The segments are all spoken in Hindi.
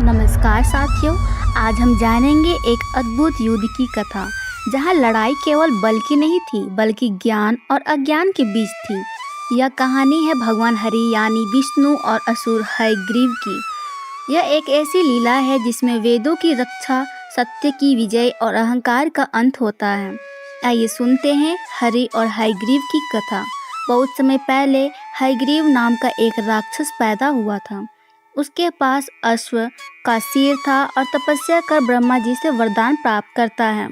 नमस्कार साथियों, आज हम जानेंगे एक अद्भुत युद्ध की कथा जहां लड़ाई केवल बल की नहीं थी बल्कि ज्ञान और अज्ञान के बीच थी। यह कहानी है भगवान हरि यानी विष्णु और असुर हयग्रीव की। यह एक ऐसी लीला है जिसमें वेदों की रक्षा, सत्य की विजय और अहंकार का अंत होता है। आइए सुनते हैं हरि और हयग्रीव की कथा। बहुत समय पहले हयग्रीव नाम का एक राक्षस पैदा हुआ था। उसके पास अश्व का सिर था और तपस्या कर ब्रह्मा जी से वरदान प्राप्त करता है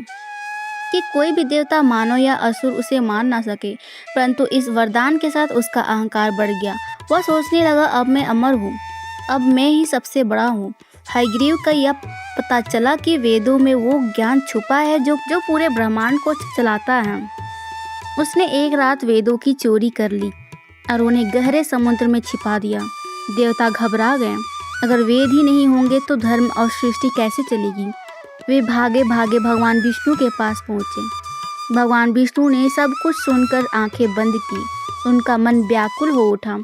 कि कोई भी देवता, मानव या असुर उसे मार ना सके। परंतु इस वरदान के साथ उसका अहंकार बढ़ गया। वह सोचने लगा, अब मैं अमर हूँ, अब मैं ही सबसे बड़ा हूँ। हयग्रीव का यह पता चला कि वेदों में वो ज्ञान छुपा है जो पूरे ब्रह्मांड को चलाता है। उसने एक रात वेदों की चोरी कर ली और उन्हें गहरे समुद्र में छिपा दिया। देवता घबरा गए, अगर वेद ही नहीं होंगे तो धर्म और सृष्टि कैसे चलेगी। वे भागे भागे भगवान विष्णु के पास पहुँचे। भगवान विष्णु ने सब कुछ सुनकर आंखें बंद की। उनका मन व्याकुल हो उठा।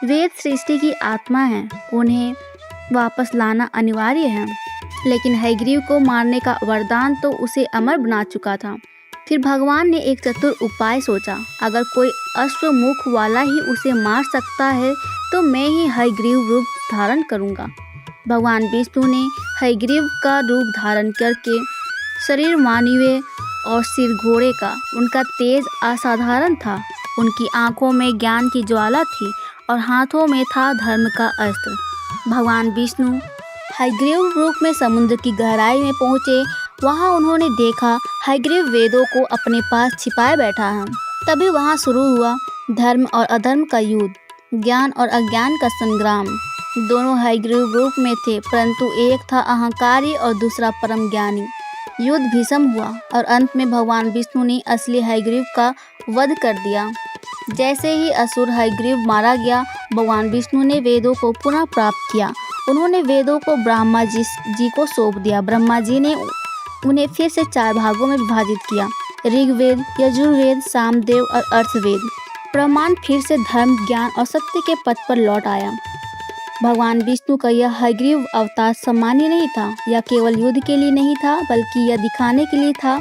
वेद सृष्टि की आत्मा है, उन्हें वापस लाना अनिवार्य है। लेकिन हयग्रीव को मारने का वरदान तो उसे अमर बना चुका था। फिर भगवान ने एक चतुर उपाय सोचा, अगर कोई अश्वमुख वाला ही उसे मार सकता है तो मैं ही हयग्रीव रूप धारण करूंगा। भगवान विष्णु ने हयग्रीव का रूप धारण करके शरीर मानवीय और सिर घोड़े का। उनका तेज असाधारण था। उनकी आंखों में ज्ञान की ज्वाला थी और हाथों में था धर्म का अस्त्र। भगवान विष्णु हयग्रीव रूप में समुद्र की गहराई में पहुँचे। वहाँ उन्होंने देखा हयग्रीव वेदों को अपने पास छिपाए बैठा है। तभी वहाँ शुरू हुआ धर्म और अधर्म का युद्ध, ज्ञान और अज्ञान का संग्राम। दोनों हयग्रीव रूप में थे, परंतु एक था अहंकारी और दूसरा परम ज्ञानी। युद्ध भीषण हुआ और अंत में भगवान विष्णु ने असली हयग्रीव का वध कर दिया। जैसे ही असुर हयग्रीव मारा गया, भगवान विष्णु ने वेदों को पुनः प्राप्त किया। उन्होंने वेदों को ब्रह्मा जी को सौंप दिया। ब्रह्मा जी ने उन्हें फिर से 4 भागों में विभाजित किया, ऋग्वेद, यजुर्वेद, सामवेद और अर्थवेद। ब्रह्मांड फिर से धर्म, ज्ञान और सत्य के पथ पर लौट आया। भगवान विष्णु का यह हयग्रीव अवतार सामान्य नहीं था। यह केवल युद्ध के लिए नहीं था, बल्कि यह दिखाने के लिए था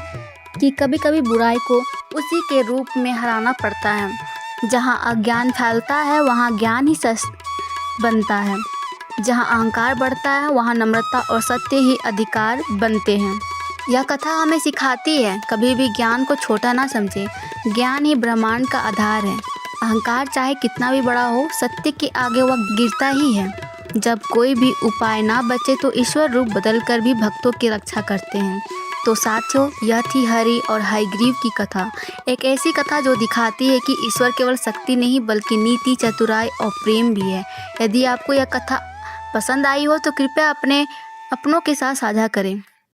कि कभी कभी बुराई को उसी के रूप में हराना पड़ता है। जहाँ अज्ञान फैलता है वहाँ ज्ञान ही सच बनता है। जहाँ अहंकार बढ़ता है वहाँ नम्रता और सत्य ही अधिकार बनते हैं। यह कथा हमें सिखाती है, कभी भी ज्ञान को छोटा ना समझे। ज्ञान ही ब्रह्मांड का आधार है। अहंकार चाहे कितना भी बड़ा हो, सत्य के आगे वह गिरता ही है। जब कोई भी उपाय ना बचे तो ईश्वर रूप बदल कर भी भक्तों की रक्षा करते हैं। तो साथियों, यह थी हरि और हयग्रीव की कथा। एक ऐसी कथा जो दिखाती है कि ईश्वर केवल शक्ति नहीं बल्कि नीति, चतुराई और प्रेम भी है। यदि आपको यह कथा पसंद आई हो तो कृपया अपने अपनों के साथ साझा करें।